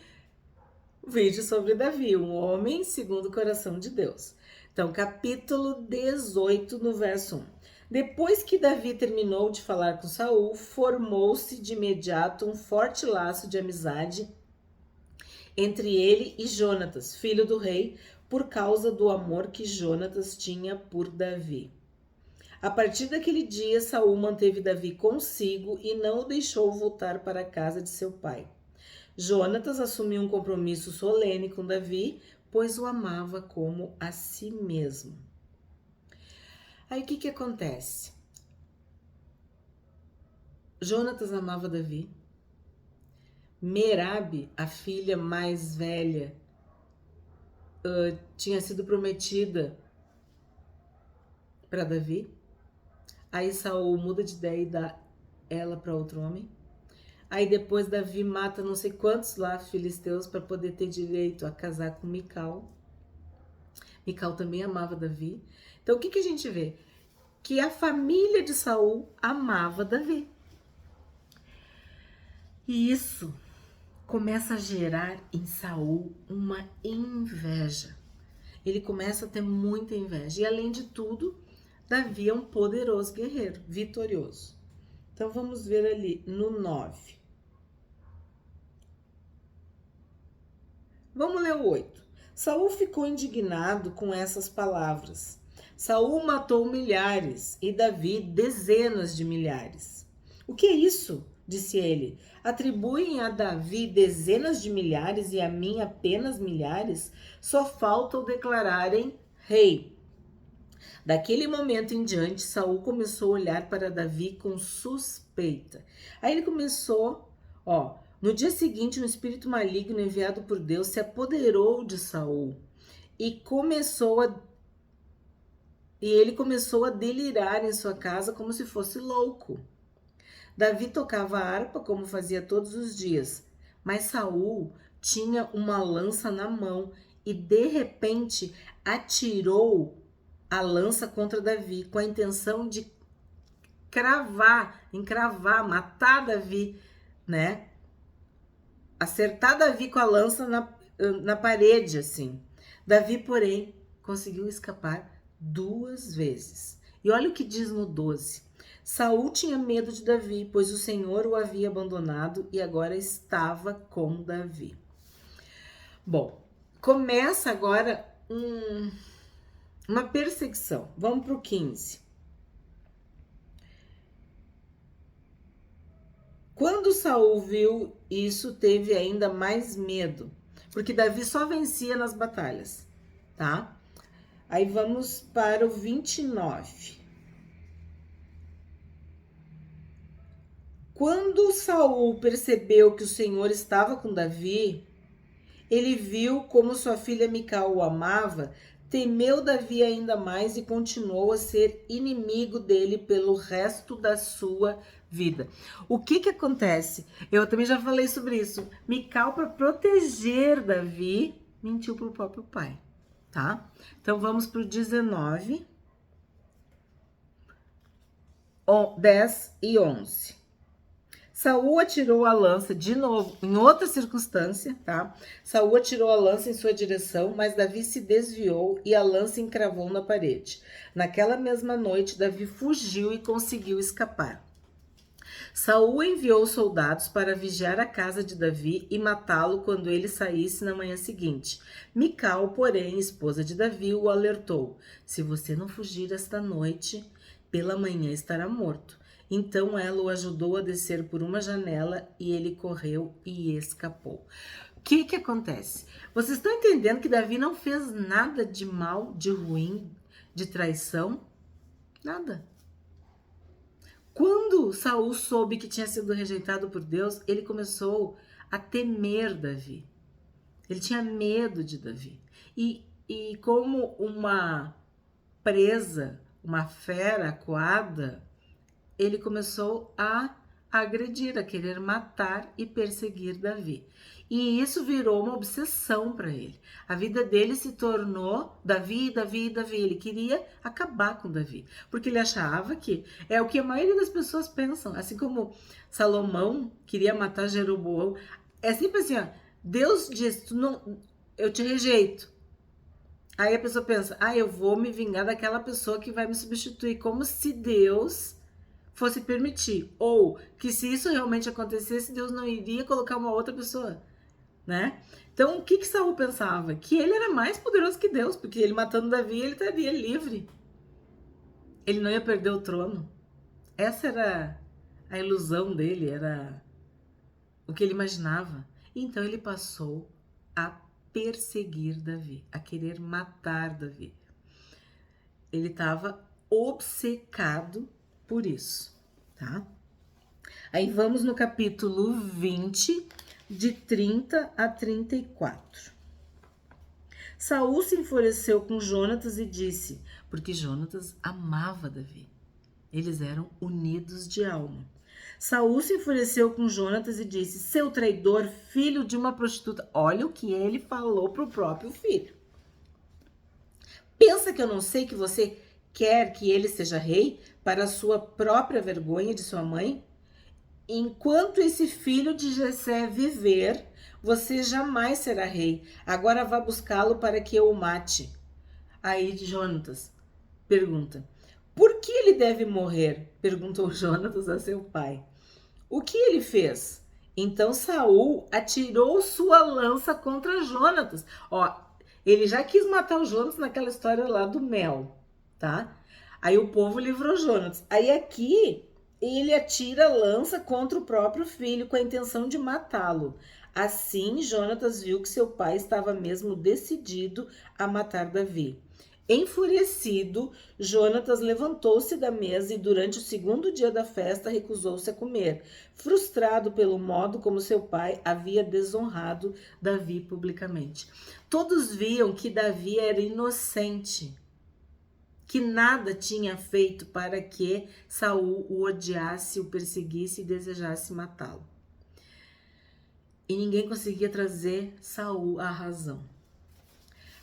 vídeo sobre Davi, um homem segundo o coração de Deus. Então, capítulo 18, no verso 1. Depois que Davi terminou de falar com Saul, formou-se de imediato um forte laço de amizade entre ele e Jonatas, filho do rei, por causa do amor que Jonatas tinha por Davi. A partir daquele dia, Saul manteve Davi consigo e não o deixou voltar para a casa de seu pai. Jonatas assumiu um compromisso solene com Davi, pois o amava como a si mesmo. Aí o que acontece? Jonatas amava Davi. Merabe, a filha mais velha, tinha sido prometida para Davi. Aí Saul muda de ideia e dá ela para outro homem. Aí depois Davi mata não sei quantos lá filisteus para poder ter direito a casar com Mical. Mical também amava Davi. Então o que a gente vê? Que a família de Saul amava Davi. E isso começa a gerar em Saul uma inveja. Ele começa a ter muita inveja. E além de tudo, Davi é um poderoso guerreiro, vitorioso. Então vamos ver ali no 9. Vamos ler o 8. Saul ficou indignado com essas palavras. Saul matou milhares e Davi dezenas de milhares. O que é isso? Disse ele. Atribuem a Davi dezenas de milhares e a mim apenas milhares? Só falta o declararem rei. Daquele momento em diante, Saul começou a olhar para Davi com suspeita. Aí ele começou, no dia seguinte, um espírito maligno enviado por Deus se apoderou de Saul e ele começou a delirar em sua casa como se fosse louco. Davi tocava harpa como fazia todos os dias, mas Saul tinha uma lança na mão e de repente atirou a lança contra Davi com a intenção de encravar, matar Davi, né? Acertar Davi com a lança na parede, assim. Davi, porém, conseguiu escapar 2 vezes. E olha o que diz no 12. Saul tinha medo de Davi, pois o Senhor o havia abandonado e agora estava com Davi. Bom, começa agora uma perseguição. Vamos para o 15. Quando Saul viu isso, teve ainda mais medo, porque Davi só vencia nas batalhas, tá? Aí vamos para o 29. Quando Saul percebeu que o Senhor estava com Davi, ele viu como sua filha Mical o amava, temeu Davi ainda mais e continuou a ser inimigo dele pelo resto da sua vida. O que acontece? Eu também já falei sobre isso. Mical, para proteger Davi, mentiu para o próprio pai, tá? Então vamos para o 19, 10 e 11. Saul atirou a lança de novo, em outra circunstância, tá? Saul atirou a lança em sua direção, mas Davi se desviou e a lança encravou na parede. Naquela mesma noite, Davi fugiu e conseguiu escapar. Saul enviou soldados para vigiar a casa de Davi e matá-lo quando ele saísse na manhã seguinte. Mical, porém, esposa de Davi, o alertou: se você não fugir esta noite, pela manhã estará morto. Então ela o ajudou a descer por uma janela e ele correu e escapou. O que acontece? Vocês estão entendendo que Davi não fez nada de mal, de ruim, de traição? Nada. Quando Saul soube que tinha sido rejeitado por Deus, ele começou a temer Davi. Ele tinha medo de Davi. E como uma presa, uma fera acuada, ele começou a agredir, a querer matar e perseguir Davi. E isso virou uma obsessão para ele. A vida dele se tornou Davi, Davi, Davi. Ele queria acabar com Davi, porque ele achava que é o que a maioria das pessoas pensam. Assim como Salomão queria matar Jeroboão, é sempre assim, Deus diz, eu te rejeito. Aí a pessoa pensa, eu vou me vingar daquela pessoa que vai me substituir, como se Deus fosse permitir, ou que se isso realmente acontecesse, Deus não iria colocar uma outra pessoa, né? Então, o que Saul pensava? Que ele era mais poderoso que Deus, porque ele matando Davi, ele estaria livre. Ele não ia perder o trono. Essa era a ilusão dele, era o que ele imaginava. Então, ele passou a perseguir Davi, a querer matar Davi. Ele estava obcecado por isso, tá? Aí vamos no capítulo 20, de 30 a 34. Saul se enfureceu com Jonatas e disse, porque Jonatas amava Davi. Eles eram unidos de alma. Saul se enfureceu com Jonatas e disse: seu traidor, filho de uma prostituta. Olha o que ele falou pro próprio filho. Pensa que eu não sei que você quer que ele seja rei para a sua própria vergonha de sua mãe? Enquanto esse filho de Jessé viver, você jamais será rei. Agora vá buscá-lo para que eu o mate. Aí Jonatas pergunta: por que ele deve morrer? Perguntou Jonatas a seu pai. O que ele fez? Então Saul atirou sua lança contra Jonatas. Ó, ele já quis matar o Jonatas naquela história lá do mel, tá? Aí o povo livrou Jonatas. Aí aqui ele atira a lança contra o próprio filho com a intenção de matá-lo. Assim, Jonatas viu que seu pai estava mesmo decidido a matar Davi. Enfurecido, Jonatas levantou-se da mesa e durante o segundo dia da festa recusou-se a comer, frustrado pelo modo como seu pai havia desonrado Davi publicamente. Todos viam que Davi era inocente, que nada tinha feito para que Saul o odiasse, o perseguisse e desejasse matá-lo. E ninguém conseguia trazer Saul à razão.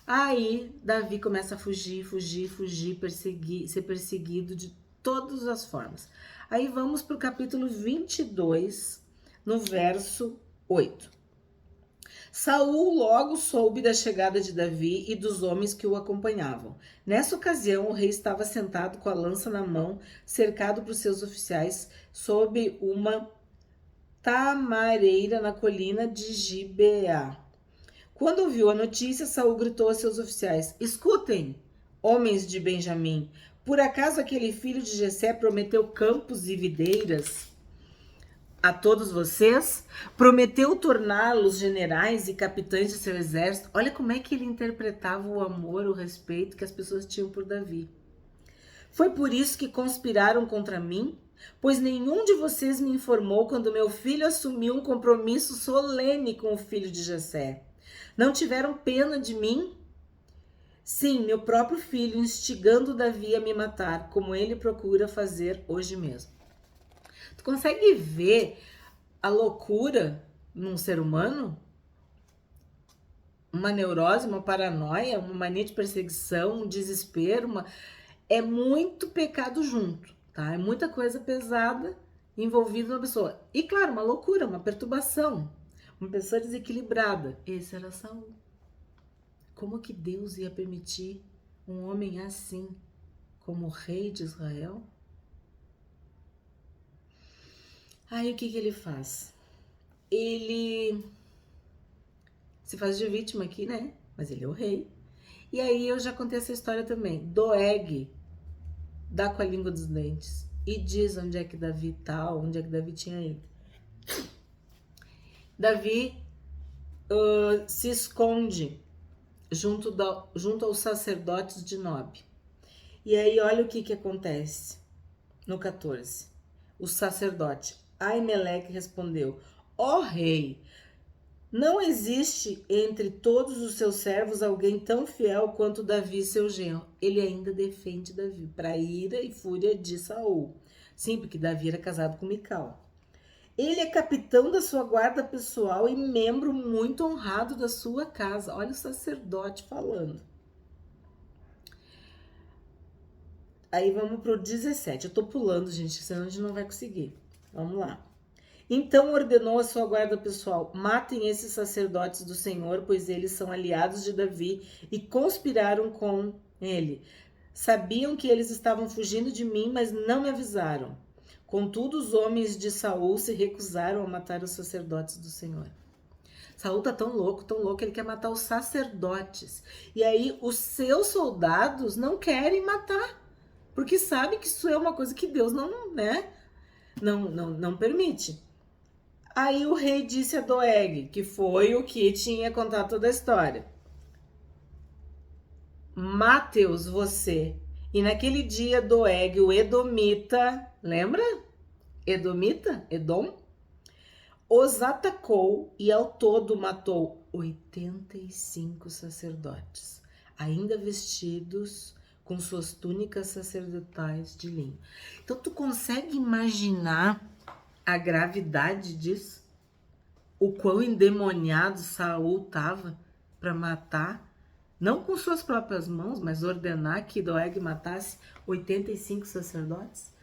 Aí Davi começa a fugir, ser perseguido de todas as formas. Aí vamos para o capítulo 22, no verso 8. Saul logo soube da chegada de Davi e dos homens que o acompanhavam. Nessa ocasião, o rei estava sentado com a lança na mão, cercado por seus oficiais, sob uma tamareira na colina de Gibeá. Quando ouviu a notícia, Saul gritou a seus oficiais: escutem, homens de Benjamim, por acaso aquele filho de Jessé prometeu campos e videiras a todos vocês? Prometeu torná-los generais e capitães de seu exército? Olha como é que ele interpretava o amor, o respeito que as pessoas tinham por Davi. Foi por isso que conspiraram contra mim? Pois nenhum de vocês me informou quando meu filho assumiu um compromisso solene com o filho de Jessé. Não tiveram pena de mim? Sim, meu próprio filho, instigando Davi a me matar, como ele procura fazer hoje mesmo. Tu consegue ver a loucura num ser humano? Uma neurose, uma paranoia, uma mania de perseguição, um desespero, é muito pecado junto, tá? É muita coisa pesada envolvida na pessoa. E claro, uma loucura, uma perturbação. Uma pessoa desequilibrada. Esse era Saul. Como que Deus ia permitir um homem assim, como rei de Israel? Aí o que ele faz? Ele se faz de vítima aqui, né? Mas ele é o rei. E aí eu já contei essa história também. Doeg dá com a língua dos dentes e diz onde é que Davi tá, onde é que Davi tinha ido. Davi se esconde junto aos sacerdotes de Nob. E aí olha o que acontece no 14. O sacerdote Aimeleque respondeu: ó rei, não existe entre todos os seus servos alguém tão fiel quanto Davi, seu genro. Ele ainda defende Davi para ira e fúria de Saul. Sim, porque Davi era casado com Mical. Ele é capitão da sua guarda pessoal e membro muito honrado da sua casa. Olha o sacerdote falando. Aí vamos pro 17. Eu tô pulando, gente, senão a gente não vai conseguir. Vamos lá. Então ordenou a sua guarda pessoal: matem esses sacerdotes do Senhor, pois eles são aliados de Davi e conspiraram com ele. Sabiam que eles estavam fugindo de mim, mas não me avisaram. Contudo, os homens de Saul se recusaram a matar os sacerdotes do Senhor. Saul tá tão louco, ele quer matar os sacerdotes. E aí os seus soldados não querem matar, porque sabem que isso é uma coisa que Deus não permite. Aí o rei disse a Doeg, que foi o que tinha contado toda a história: mate-os você. E naquele dia Doeg, o Edomita, lembra? Edomita? Edom? Os atacou e ao todo matou 85 sacerdotes, ainda vestidos com suas túnicas sacerdotais de linho. Então tu consegue imaginar a gravidade disso? O quão endemoniado Saul estava para matar, não com suas próprias mãos, mas ordenar que Doeg matasse 85 sacerdotes?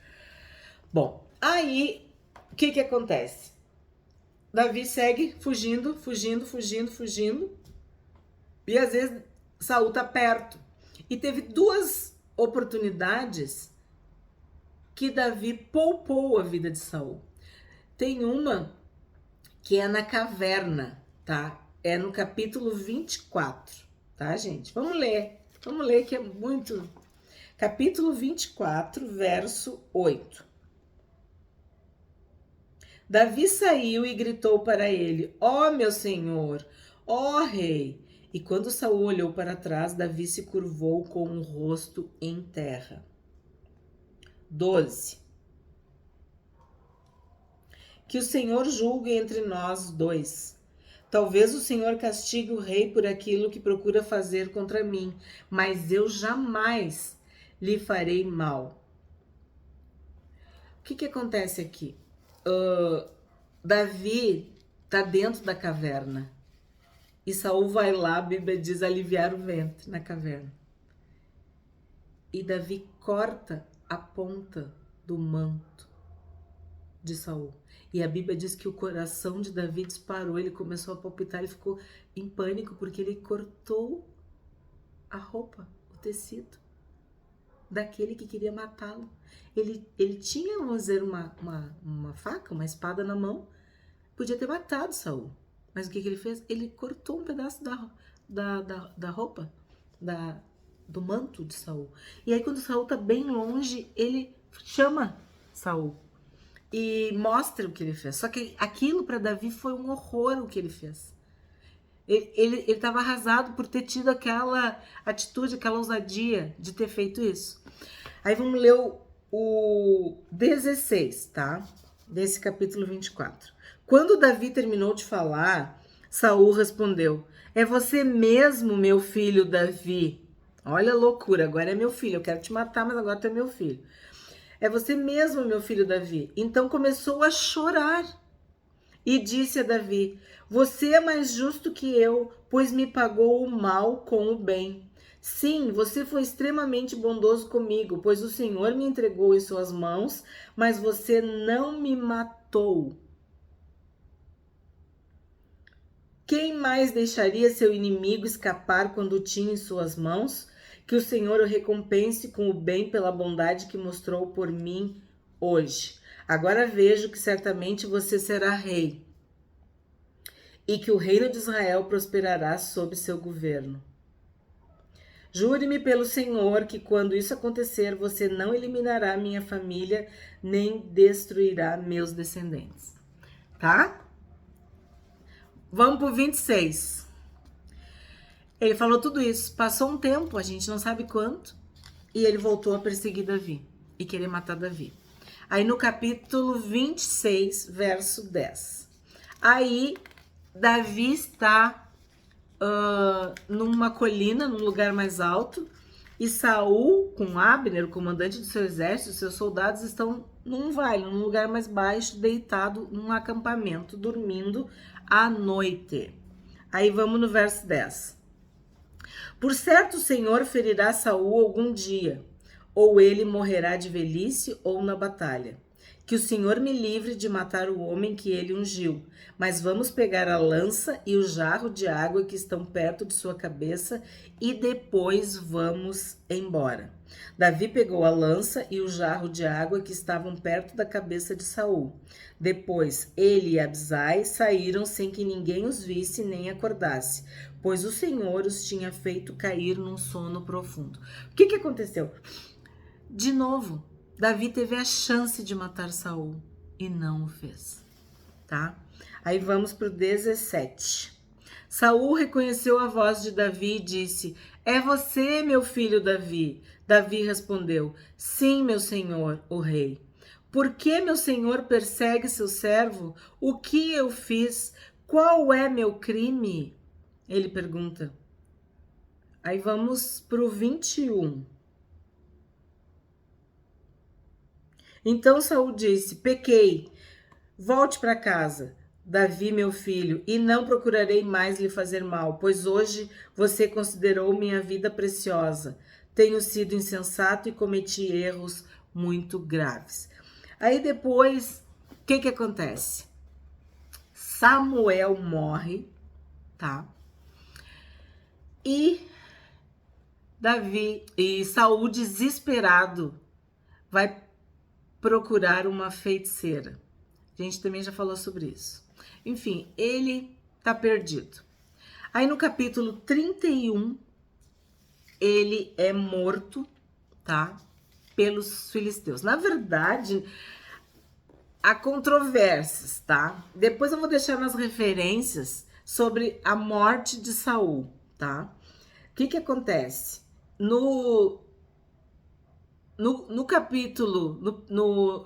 Bom, aí o que acontece? Davi segue fugindo, e às vezes Saul tá perto. E teve duas oportunidades que Davi poupou a vida de Saul. Tem uma que é na caverna, tá? É no capítulo 24, tá, gente? Vamos ler que é muito... Capítulo 24, verso 8. Davi saiu e gritou para ele: ó meu senhor, ó rei. E quando Saul olhou para trás, Davi se curvou com o rosto em terra. 12. Que o Senhor julgue entre nós dois. Talvez o Senhor castigue o rei por aquilo que procura fazer contra mim, mas eu jamais lhe farei mal. O que acontece aqui? Davi está dentro da caverna. E Saul vai lá, a Bíblia diz, aliviar o ventre na caverna. E Davi corta a ponta do manto de Saul. E a Bíblia diz que o coração de Davi disparou, ele começou a palpitar, ele ficou em pânico porque ele cortou a roupa, o tecido daquele que queria matá-lo. Ele tinha, vamos dizer, uma faca, uma espada na mão, podia ter matado Saul. Mas o que ele fez? Ele cortou um pedaço da roupa, do manto de Saul. E aí quando Saul tá bem longe, ele chama Saul e mostra o que ele fez. Só que aquilo para Davi foi um horror o que ele fez. Ele estava arrasado por ter tido aquela atitude, aquela ousadia de ter feito isso. Aí vamos ler o 16, tá? Desse capítulo 24. Quando Davi terminou de falar, Saul respondeu: é você mesmo, meu filho Davi. Olha a loucura, agora é meu filho, eu quero te matar, mas agora tu é meu filho. É você mesmo, meu filho Davi. Então começou a chorar e disse a Davi: você é mais justo que eu, pois me pagou o mal com o bem. Sim, você foi extremamente bondoso comigo, pois o Senhor me entregou em suas mãos, mas você não me matou. Quem mais deixaria seu inimigo escapar quando o tinha em suas mãos? Que o Senhor o recompense com o bem pela bondade que mostrou por mim hoje. Agora vejo que certamente você será rei e que o reino de Israel prosperará sob seu governo. Jure-me pelo Senhor que quando isso acontecer, você não eliminará minha família, nem destruirá meus descendentes. Tá? Vamos pro 26. Ele falou tudo isso. Passou um tempo, a gente não sabe quanto, e ele voltou a perseguir Davi e querer matar Davi. Aí no capítulo 26, verso 10. Aí Davi está numa colina, num lugar mais alto, e Saul, com Abner, o comandante do seu exército, seus soldados estão num vale, num lugar mais baixo, deitado num acampamento, dormindo à noite. Aí vamos no verso 10. Por certo o Senhor ferirá Saul algum dia, ou ele morrerá de velhice ou na batalha. Que o Senhor me livre de matar o homem que ele ungiu, mas vamos pegar a lança e o jarro de água que estão perto de sua cabeça e depois vamos embora. Davi pegou a lança e o jarro de água que estavam perto da cabeça de Saul. Depois ele e Abisai saíram sem que ninguém os visse nem acordasse, pois o Senhor os tinha feito cair num sono profundo. O que aconteceu? De novo, Davi teve a chance de matar Saul e não o fez, tá? Aí vamos pro 17. Saul reconheceu a voz de Davi e disse: é você, meu filho Davi. Davi respondeu: sim, meu senhor, o rei. Por que meu senhor persegue seu servo? O que eu fiz? Qual é meu crime? Ele pergunta. Aí vamos pro 21. Então Saul disse: pequei. Volte para casa, Davi, meu filho, e não procurarei mais lhe fazer mal, pois hoje você considerou minha vida preciosa. Tenho sido insensato e cometi erros muito graves. Aí depois, o que acontece? Samuel morre, tá? E Davi e Saul, desesperado, vai procurar uma feiticeira. A gente também já falou sobre isso. Enfim, ele tá perdido. Aí no capítulo 31, ele é morto, tá? Pelos filisteus. Na verdade, há controvérsias, tá? Depois eu vou deixar nas referências sobre a morte de Saul, tá? O que acontece? No capítulo,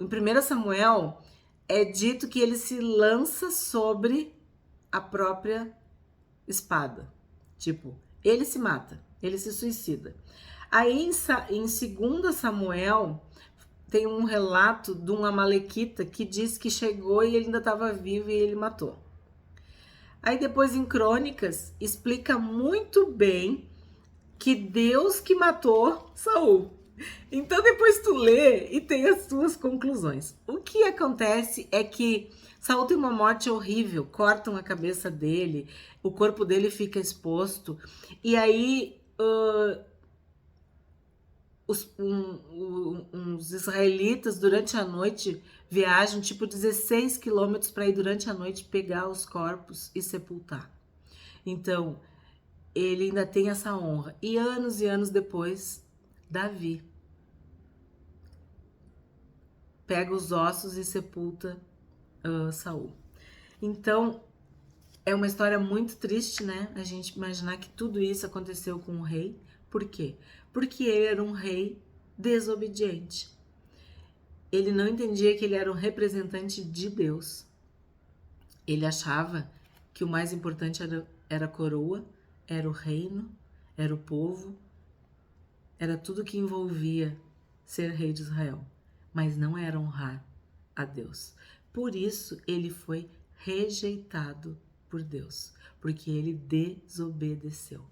em 1 Samuel, é dito que ele se lança sobre a própria espada. Tipo, ele se mata, ele se suicida. Aí em 2 Samuel, tem um relato de um amalequita que diz que chegou e ele ainda estava vivo e ele matou. Aí depois em Crônicas, explica muito bem que Deus que matou Saul. Então depois tu lê e tem as tuas conclusões. O que acontece é que Saul tem uma morte horrível, cortam a cabeça dele, o corpo dele fica exposto, e aí uns israelitas durante a noite viajam tipo 16 quilômetros para ir durante a noite pegar os corpos e sepultar. Então, ele ainda tem essa honra. E anos depois, Davi pega os ossos e sepulta Saul. Então, é uma história muito triste, né? A gente imaginar que tudo isso aconteceu com o rei. Por quê? Porque ele era um rei desobediente. Ele não entendia que ele era um representante de Deus. Ele achava que o mais importante era a coroa, era o reino, era o povo, era tudo que envolvia ser rei de Israel, mas não era honrar a Deus. Por isso ele foi rejeitado por Deus, porque ele desobedeceu.